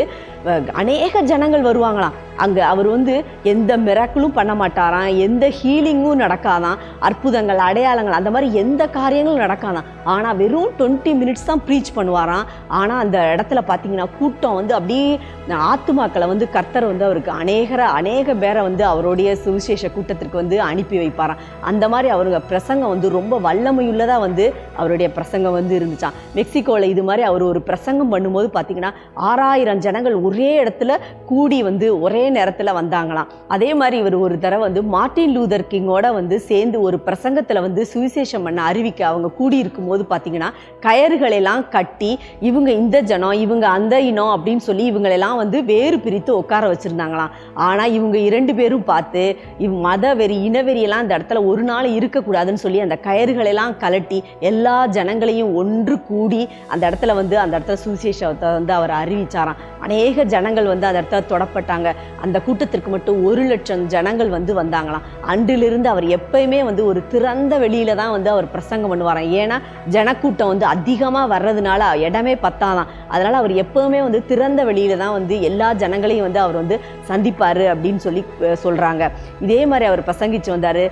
அநேக ஜனங்கள் வருவாங்களாம். அங்கே அவர் வந்து எந்த மிராக்கிளும் பண்ண மாட்டாராம், எந்த ஹீலிங்கும் நடக்காதான், அற்புதங்கள், அடையாளங்கள் அந்த மாதிரி எந்த காரியங்களும் நடக்காதான். ஆனால் வெறும் 20 மினிட்ஸ் தான் ப்ரீச் பண்ணுவாராம். ஆனால் அந்த இடத்துல பார்த்தீங்கன்னா கூட்டம் வந்து அப்படியே ஆத்துமாக்களை வந்து கர்த்தர் வந்து அவருக்கு அநேக பேரை வந்து அவருடைய சுவிசேஷ கூட்டத்திற்கு வந்து அனுப்பி வைப்பாராம். அந்த மாதிரி அவருங்க பிரசங்கம் வந்து ரொம்ப வல்லமையுள்ளதாக வந்து அவருடைய பிரசங்கம் வந்து இருந்துச்சான். மெக்சிகோவில் இது மாதிரி அவர் ஒரு பிரசங்கம் பண்ணும்போது பார்த்தீங்கன்னா 6000 ஜனங்கள் ஒரே இடத்துல கூடி வந்து ஒரே நேரத்தில் வந்தாங்களாம். அதே மாதிரி இவர் ஒரு தடவை வந்து மார்ட்டின் லூதர் கிங்கோட வந்து சேர்ந்து ஒரு பிரசங்கத்தில் வந்து சுவிசேஷம் பண்ண அறிவிக்க அவங்க கூடி இருக்கும்போது பார்த்தீங்கன்னா கயறுகளெல்லாம் கட்டி இவங்க இந்த ஜனம், இவங்க அந்த இனம் அப்படின்னு சொல்லி இவங்களெல்லாம் வந்து வேறு பிரித்து உட்கார வச்சுருந்தாங்களாம். ஆனால் இவங்க 2 பேரும் பார்த்து மத வெறி, இனவெறியெல்லாம் அந்த இடத்துல ஒரு நாள் இருக்கக்கூடாதுன்னு சொல்லி அந்த கயறுகளெல்லாம் கலட்டி எல்லா ஜனங்களையும் ஒன்று கூடி அந்த இடத்துல சுவிசேஷத்தை வந்து அவர் அறிவிச்சாராம். அநேக ஜனங்கள் வந்து அந்த இடத்துல தொடப்பட்டாங்க. அந்த கூட்டத்திற்கு மட்டும் 1 லட்சம் ஜனங்கள் வந்து வந்தாங்களாம். அன்றிலிருந்து அவர் எப்பயுமே வந்து ஒரு திறந்த வெளியில தான் வந்து அவர் பிரசங்கம் பண்ணுவாராம். ஏன்னா ஜனக்கூட்டம் வந்து அதிகமாக வர்றதுனால இடமே பத்தாதான். அதனால் அவர் எப்போவுமே வந்து திறந்த வெளியில தான் வந்து எல்லா ஜனங்களையும் வந்து அவர் வந்து சந்திப்பார் அப்படின்னு சொல்லி சொல்கிறாங்க. இதே மாதிரி அவர் பிரசங்கிச்சு வந்தார்.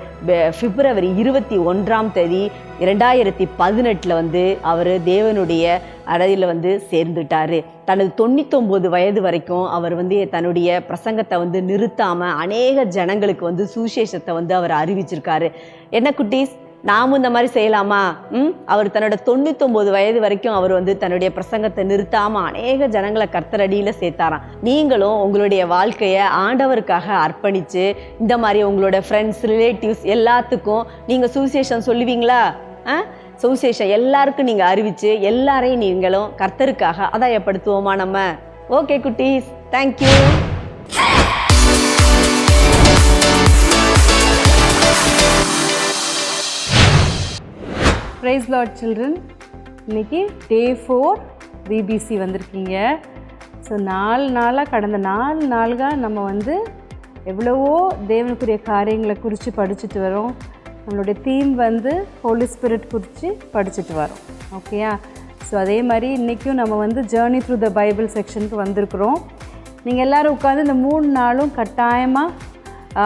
பிப்ரவரி 21 2018 வந்து அவர் தேவனுடைய அறையில் வந்து சேர்ந்துட்டார். தனது 99 வயது வரைக்கும் அவர் வந்து தன்னுடைய பிரசங்கத்தை வந்து நிறுத்தாமல் அநேக ஜனங்களுக்கு வந்து சுவிசேஷத்தை வந்து அவர் அறிவிச்சிருக்காரு. என்ன குட்டீஸ், நாமும் இந்த மாதிரி செய்யலாமா? அவர் தன்னோட 99 வயது வரைக்கும் அவர் வந்து தன்னுடைய பிரசங்கத்தை நிறுத்தாமல் அநேக ஜனங்களை கர்த்தரடியில் சேர்த்தாராம். நீங்களும் உங்களுடைய வாழ்க்கையை ஆண்டவருக்காக அர்ப்பணித்து இந்த மாதிரி உங்களோட ஃப்ரெண்ட்ஸ், ரிலேட்டிவ்ஸ் எல்லாத்துக்கும் நீங்கள் சுவிசேஷம் சொல்லுவீங்களா? சுவிசேஷம் எல்லாருக்கும் நீங்கள் அறிவித்து எல்லாரையும் நீங்களும் கர்த்தருக்காக ஆதாயப்படுத்துவோமா நம்ம? ஓகே குட்டீஸ், தேங்க்யூ. Price Lord children. இன்றைக்கி டே 4 பிபிசி வந்திருக்கீங்க. ஸோ 4 நாளாக கடந்த 4 நாளாக நம்ம வந்து எவ்வளவோ தேவனுக்குரிய காரியங்களை குறித்து படிச்சுட்டு வரோம். நம்மளுடைய தீம் வந்து ஹோலி ஸ்பிரிட் குறித்து படிச்சுட்டு வரோம். ஓகேயா? ஸோ அதே மாதிரி இன்றைக்கும் நம்ம வந்து ஜேர்னி த்ரூ த பைபிள் செக்ஷனுக்கு வந்திருக்கிறோம். நீங்கள் எல்லோரும் உட்காந்து இந்த 3 நாளும் கட்டாயமாக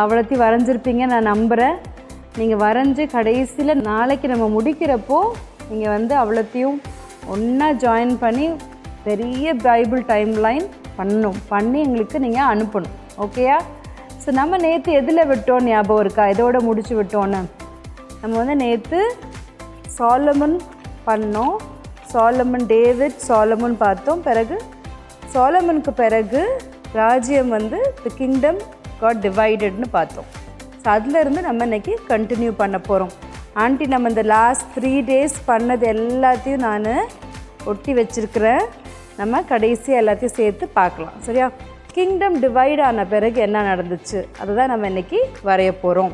அவ்வளோத்தையும் வரைஞ்சிருப்பீங்க நான் நம்புகிறேன். நீங்கள் வரைஞ்சி கடைசியில் நாளைக்கு நம்ம முடிக்கிறப்போ நீங்கள் வந்து அவ்வளோத்தையும் ஒன்றா ஜாயின் பண்ணி பெரிய பைபிள் டைம் லைன் பண்ணி எங்களுக்கு நீங்கள் அனுப்பணும். ஓகேயா? ஸோ நம்ம நேற்று எதில் விட்டோம் ஞாபகம் இருக்கா? இதோட முடிச்சு விட்டோன்னு நம்ம வந்து நேற்று சாலமன் பண்ணோம். டேவிட் சாலமன் பார்த்தோம். பிறகு சாலமனுக்கு பிறகு ராஜ்யம் வந்து தி கிங்டம் காட் டிவைடட்னு பார்த்தோம். ஸோ அதிலேருந்து நம்ம இன்றைக்கி கண்டினியூ பண்ண போகிறோம். ஆண்டி நம்ம இந்த லாஸ்ட் 3 days பண்ணது எல்லாத்தையும் நான் ஒட்டி வச்சுருக்கிறேன். நம்ம கடைசியாக எல்லாத்தையும் சேர்த்து பார்க்கலாம். சரியா? கிங்டம் டிவைட் ஆன பிறகு என்ன நடந்துச்சு அதுதான் நம்ம இன்றைக்கி வரைய போகிறோம்.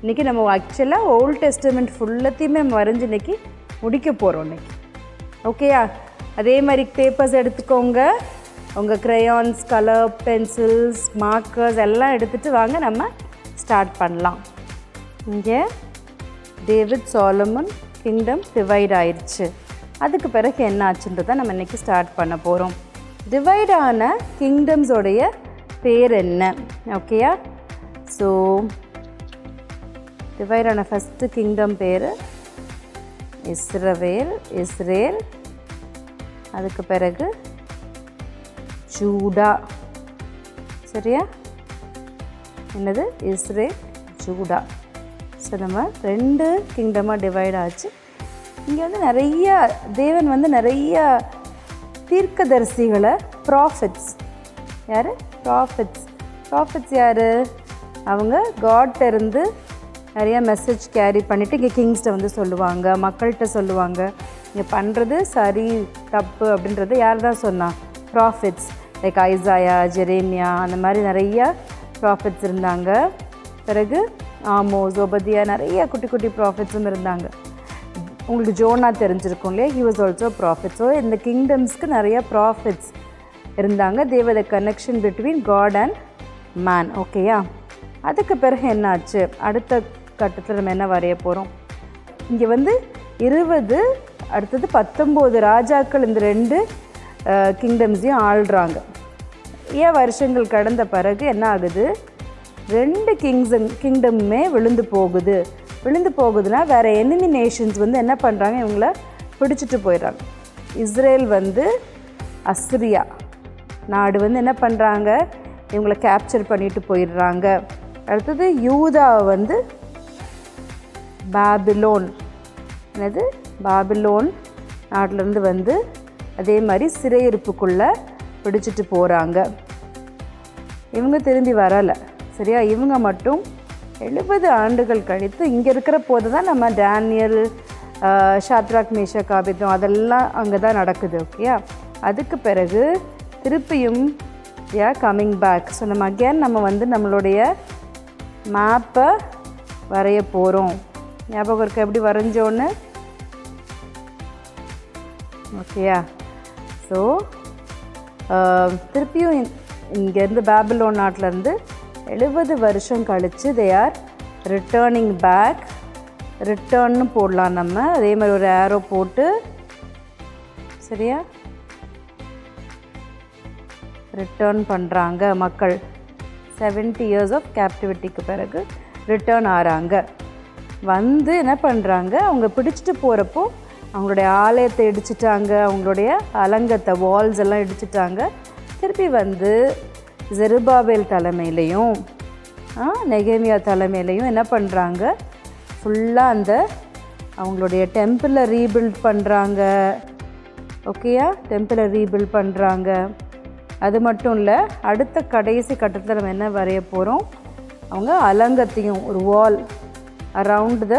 இன்றைக்கி நம்ம ஆக்சுவலாக ஓல்ட் டெஸ்டமெண்ட் ஃபுல்லத்தையுமே நம்ம வரைஞ்சி இன்றைக்கி முடிக்க போகிறோம் இன்றைக்கி. ஓகேயா? அதே மாதிரி பேப்பர்ஸ் எடுத்துக்கோங்க. உங்கள் க்ரையான்ஸ், கலர் பென்சில்ஸ், மார்க்கர்ஸ் எல்லாம் எடுத்துகிட்டு வாங்க, நம்ம ஸ்டார்ட் பண்ணலாம். இங்கே டேவிட் சாலமன் கிங்டம் டிவைட் ஆயிடுச்சு. அதுக்கு பிறகு என்ன ஆச்சுன்றதை நம்ம இன்றைக்கி ஸ்டார்ட் பண்ண போகிறோம். டிவைடான கிங்டம்ஸோடைய பேர் என்ன? ஓகேயா? ஸோ டிவைடான ஃபஸ்ட்டு கிங்டம் பேர் இஸ்ரேல். அதுக்கு பிறகு ஜூடா. சரியா? என்னது? Israel, Judah. ஸோ நம்ம 2 கிங்டமாக டிவைட் ஆச்சு. இங்கே வந்து தேவன் வந்து நிறைய தீர்க்கதரிசிகளை ப்ராஃபிட்ஸ். யார்? ப்ராஃபிட்ஸ் யார்? அவங்க காட்கிட்ட இருந்து நிறையா மெசேஜ் கேரி பண்ணிவிட்டு இங்கே கிங்ஸ்ட்டை வந்து சொல்லுவாங்க, மக்கள்கிட்ட சொல்லுவாங்க. இங்கே பண்ணுறது சரி தப்பு அப்படின்றது யார் தான் சொன்னா? ப்ராஃபிட்ஸ். லைக் ஐசாயா, ஜெரேமியா, அந்த மாதிரி நிறையா ப்ராஃபிட்ஸ் இருந்தாங்க. பிறகு ஆமோஸ், ஒபதியா, நிறைய குட்டி குட்டி ப்ராஃபிட்ஸும் இருந்தாங்க. உங்களுக்கு ஜோனா தெரிஞ்சிருக்கும் இல்லையா? He was also prophet. So இந்த கிங்டம்ஸ்க்கு நிறைய ப்ராஃபிட்ஸ் இருந்தாங்க. They were the connection between God and man. ஓகேயா? அதுக்கு பிறகு என்ன ஆச்சு? அடுத்த கட்டத்தில் நம்ம என்ன வரைய போகிறோம்? இங்கே வந்து 20 அடுத்தது 19 ராஜாக்கள் இந்த 2 கிங்டம்ஸையும் ஆள்றாங்க. ஏன் வருஷங்கள் கடந்த பிறகு என்ன ஆகுது? 2 கிங்டமுமே விழுந்து போகுதுன்னா வேறு எனிமி நேஷன்ஸ் வந்து என்ன பண்ணுறாங்க? இவங்கள பிடிச்சிட்டு போயிடுறாங்க. இஸ்ரேல் வந்து அஸ்ரியா நாடு வந்து என்ன பண்ணுறாங்க? இவங்களை கேப்சர் பண்ணிட்டு போயிடுறாங்க. அடுத்தது யூதா வந்து பாபிலோன் நாட்டிலேருந்து வந்து அதே மாதிரி சிறையிருப்புக்குள்ளே பிடிச்சிட்டு போகிறாங்க. இவங்க திரும்பி வரலை. சரியா? இவங்க மட்டும் 70 ஆண்டுகள் கழித்து இங்கே இருக்கிற போது தான் நம்ம டேனியல், ஷாத்ராக், மேஷாக், ஆபேத்நேகோ அதெல்லாம் அங்கே தான் நடக்குது. ஓகேயா? அதுக்கு பிறகு திருப்பியும் கம்மிங் பேக். ஸோ நம்ம அகேன் நம்ம வந்து நம்மளுடைய மேப்பை வரைய போகிறோம். ஞாபகம் இருக்க எப்படி வரைஞ்சோன்னு? ஓகேயா? ஸோ திருப்பியும் இங்கேருந்து பாபிலோன் நாட்டிலேருந்து 70 வருஷம் கழித்து தே ஆர் ரிட்டர்னிங் பேக். ரிட்டர்ன்னு போடலாம் நம்ம. அதே மாதிரி ஒரு ஏரோ போட்டு. சரியா? ரிட்டர்ன் பண்ணுறாங்க மக்கள். 70 years ஆஃப் கேப்டிவிட்டிக்கு பிறகு ரிட்டர்ன் ஆகிறாங்க. வந்து என்ன பண்ணுறாங்க, அவங்க பிடிச்சிட்டு போகிறப்போ அவங்களுடைய ஆலயத்தை இடிச்சிட்டாங்க, அவங்களுடைய அலங்கத்தை வால்ஸ் எல்லாம் இடிச்சிட்டாங்க. திருப்பி வந்து ஜெருபாபேல் தலைமையிலையும் நெகேமியா தலைமையிலையும் என்ன பண்ணுறாங்க, ஃபுல்லாக அந்த அவங்களுடைய டெம்பிளை ரீபில்ட் பண்ணுறாங்க. ஓகேயா, டெம்பிளை ரீபில்ட் பண்ணுறாங்க. அது மட்டும் இல்லை, அடுத்த கடைசி கட்டத்தில் நம்ம என்ன வரைய போகிறோம், அவங்க அலங்கத்தையும் ஒரு வால் அரவுண்ட் த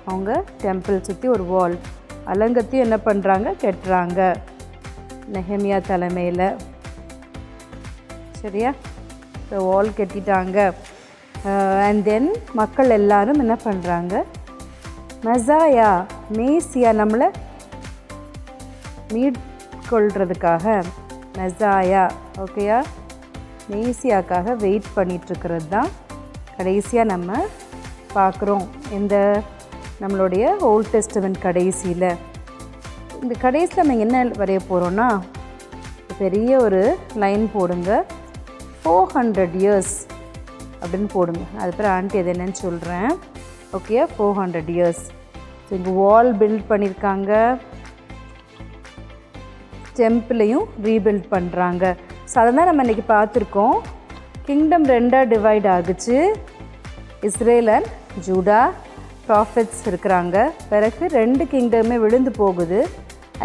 அவங்க டெம்பிள் சுற்றி ஒரு வால் அலங்கத்தையும் என்ன பண்ணுறாங்க, கட்டுறாங்க நெஹெமியா தலைமையில். சரியா, வால் கட்டிட்டாங்க. அண்ட் தென் மக்கள் எல்லாரும் என்ன பண்ணுறாங்க, மெசாயா மேசியா நம்மளை மீட்கொள்கிறதுக்காக மெசாயா ஓகேயா மேசியாக்காக வெயிட் பண்ணிகிட்ருக்கிறது தான் கடைசியாக நம்ம பார்க்குறோம் இந்த நம்மளுடைய ஓல்ட் டெஸ்டமெண்ட் கடைசியில். இந்த கடைசியில் நம்ம என்ன வரைய போகிறோன்னா, பெரிய ஒரு லைன் போடுங்க, 400 years அப்படின்னு போடுங்க. அதுக்கப்புறம் ஆண்டி அது என்னன்னு சொல்கிறேன். Okay, 400 years. ஸோ இங்கே வால் பில்ட் பண்ணியிருக்காங்க, டெம்பிளையும் ரீபில்ட் பண்ணுறாங்க. ஸோ அதை தான் நம்ம இன்றைக்கி பார்த்துருக்கோம். கிங்டம் 2 டிவைட் ஆகுச்சு. இஸ்ரேல் அண்ட் ஜூடா ப்ராஃபிட்ஸ் இருக்கிறாங்க. பிறகு 2 கிங்டமே விழுந்து போகுது.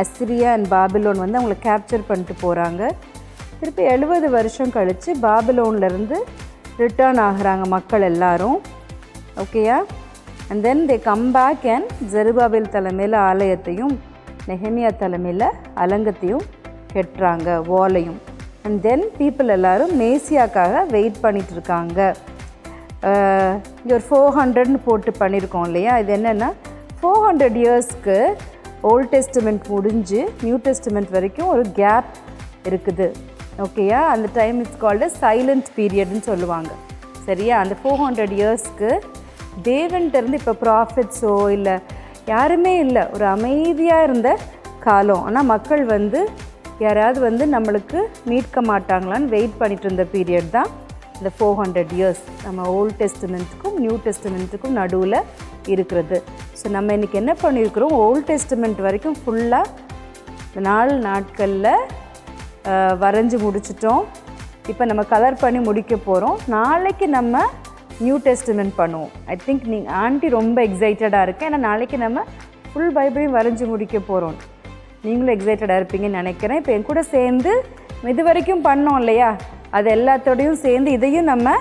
அசிரியா அண்ட் பாபிலோன் வந்து அவங்கள கேப்சர் பண்ணிட்டு போகிறாங்க. திருப்பி 70 வருஷம் கழித்து பாபிலோன்லேருந்து ரிட்டர்ன் ஆகுறாங்க மக்கள் எல்லாரும். ஓகேயா, and then they come back and Zerubbabel தலைமையில் ஆலயத்தையும் நெஹெமியா தலைமையில் அலங்கத்தையும் கெட்டுறாங்க, வாலையும். அண்ட் தென் பீப்புள் எல்லோரும் மேசியாக்காக வெயிட் பண்ணிகிட்டு இருக்காங்க. இங்கே ஒரு 400ன்னு போட்டு பண்ணியிருக்கோம் இல்லையா, இது என்னென்னா 400 yearsக்கு ஓல்ட் டெஸ்டமெண்ட் முடிஞ்சு நியூ டெஸ்டமெண்ட் வரைக்கும் ஒரு கேப் இருக்குது. ஓகேயா, அந்த டைம் இட்ஸ் கால்டு சைலண்ட் பீரியட்னு சொல்லுவாங்க. சரியா, அந்த 400 yearsக்கு தேவன்கிட்டருந்து இப்போ ப்ராஃபிட்ஸோ இல்லை யாருமே இல்லை, ஒரு அமைதியாக இருந்த காலம். ஆனால் மக்கள் வந்து யாராவது வந்து நம்மளுக்கு மீட்க மாட்டாங்களான்னு வெயிட் பண்ணிட்டு இருந்த பீரியட் தான் இந்த 400 years நம்ம ஓல்ட் டெஸ்டமெண்ட்டுக்கும் நியூ டெஸ்டமெண்ட்டுக்கும் நடுவில் இருக்கிறது. ஸோ நம்ம இன்றைக்கி என்ன பண்ணியிருக்கிறோம், ஓல்ட் டெஸ்டமெண்ட் வரைக்கும் ஃபுல்லாக 4 நாட்களில் வரைஞ்சி முடிச்சிட்டோம். இப்போ நம்ம கலர் பண்ணி முடிக்க போகிறோம். நாளைக்கு நம்ம நியூ டெஸ்டமெண்ட் பண்ணுவோம். ஐ திங்க் நீங்கள் ஆண்டி ரொம்ப எக்ஸைட்டடாக இருக்கேன், ஏன்னா நாளைக்கு நம்ம ஃபுல் பைபிளையும் வரைஞ்சி முடிக்க போகிறோம். நீங்களும் எக்ஸைட்டடாக இருப்பீங்கன்னு நினைக்கிறேன். இப்போ என் கூட சேர்ந்து இது வரைக்கும் பண்ணோம் இல்லையா, அது எல்லாத்தோடையும் சேர்ந்து இதையும் நம்ம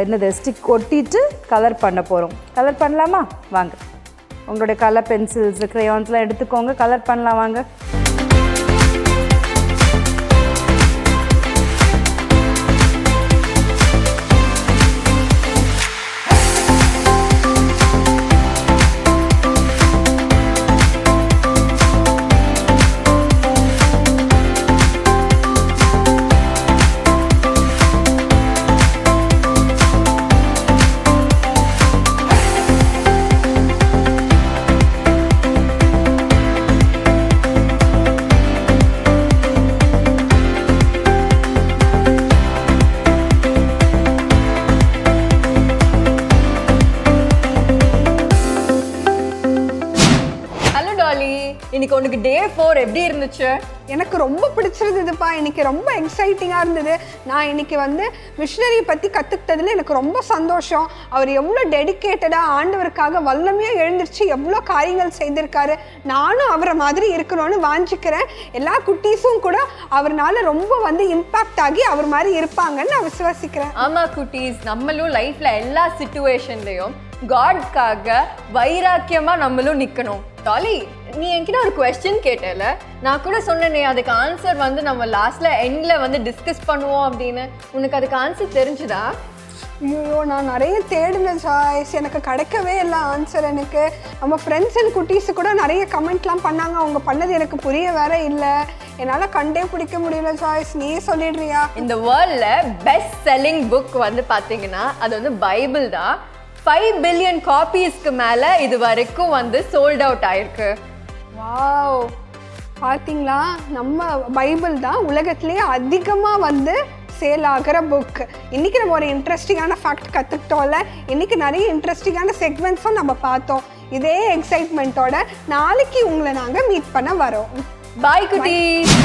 என்னது ஸ்டிக் ஒட்டிட்டு கலர் பண்ண போகிறோம். கலர் பண்ணலாமா? வாங்க, உங்களுடைய கலர் பென்சில்ஸ் க்ரையான்ஸ்லாம் எடுத்துக்கோங்க, கலர் பண்ணலாம் வாங்க. இன்னைக்கு உனக்கு டே 4 எப்படி இருந்துச்சு? எனக்கு ரொம்ப பிடிச்சிருந்ததுப்பா. இன்னைக்கு ரொம்ப எக்ஸைட்டிங்காக இருந்தது. நான் இன்னைக்கு வந்து மிஷினரி பற்றி கற்றுக்கிட்டதில் எனக்கு ரொம்ப சந்தோஷம். அவர் எவ்வளோ டெடிக்கேட்டடாக ஆண்டவருக்காக வல்லமையாக எழுந்திருச்சு எவ்வளோ காரியங்கள் செய்திருக்காரு. நானும் அவரை மாதிரி இருக்கணும்னு வாஞ்சிக்கிறேன். எல்லா குட்டீஸும் கூட அவர்னால ரொம்ப வந்து இம்பேக்ட் ஆகி அவர் மாதிரி இருப்பாங்கன்னு நான் விசுவாசிக்கிறேன். ஆமாம் குட்டீஸ், நம்மளும் லைஃப்பில் எல்லா சிச்சுவேஷன்லேயும் காட்காக வைராக்கியமாக நம்மளும் நிற்கணும். டாலி, நீ என்கிட்ட ஒரு கொஸ்டின் கேட்டல, நான் கூட சொன்னேனே அதுக்கு ஆன்சர் வந்து நம்ம லாஸ்ட்ல எண்ட்ல வந்து டிஸ்கஸ் பண்ணுவோம் அப்படின்னு. உனக்கு அதுக்கு ஆன்சர் தெரிஞ்சுதா? ஐயோ, நான் நிறைய தேடினேன் சாய்ஸ், எனக்கு கிடைக்கவே இல்லை ஆன்சர். எனக்கு நம்ம ஃப்ரெண்ட்ஸ் அண்ட் குட்டீஸு கூட நிறைய கமெண்ட்லாம் பண்ணாங்க, அவங்க பண்ணது எனக்கு புரிய வேற இல்லை, என்னால் கண்டே பிடிக்க முடியல சாய்ஸ். நீயே சொல்லிடுறியா? இந்த வேர்ல்டில் பெஸ்ட் செல்லிங் புக் வந்து பார்த்தீங்கன்னா அது வந்து பைபிள் தான். 5 பில்லியன் காப்பீஸ்க்கு மேலே இது வரைக்கும் வந்து சோல்ட் அவுட் ஆயிருக்கு. வாவ், பார்த்தீங்களா, நம்ம பைபிள் தான் உலகத்திலேயே அதிகமாக வந்து சேல் ஆகிற புக். இன்றைக்கி நம்ம ஒரு இன்ட்ரெஸ்டிங்கான ஃபேக்ட் கற்றுக்கிட்டோம்ல, இன்றைக்கி நிறைய இன்ட்ரெஸ்டிங்கான செக்மெண்ட்ஸும் நம்ம பார்த்தோம். இதே எக்ஸைட்மெண்ட்டோட நாளைக்கு உங்களை நாங்கள் மீட் பண்ண வரோம். பாய் குட்டீஸ்.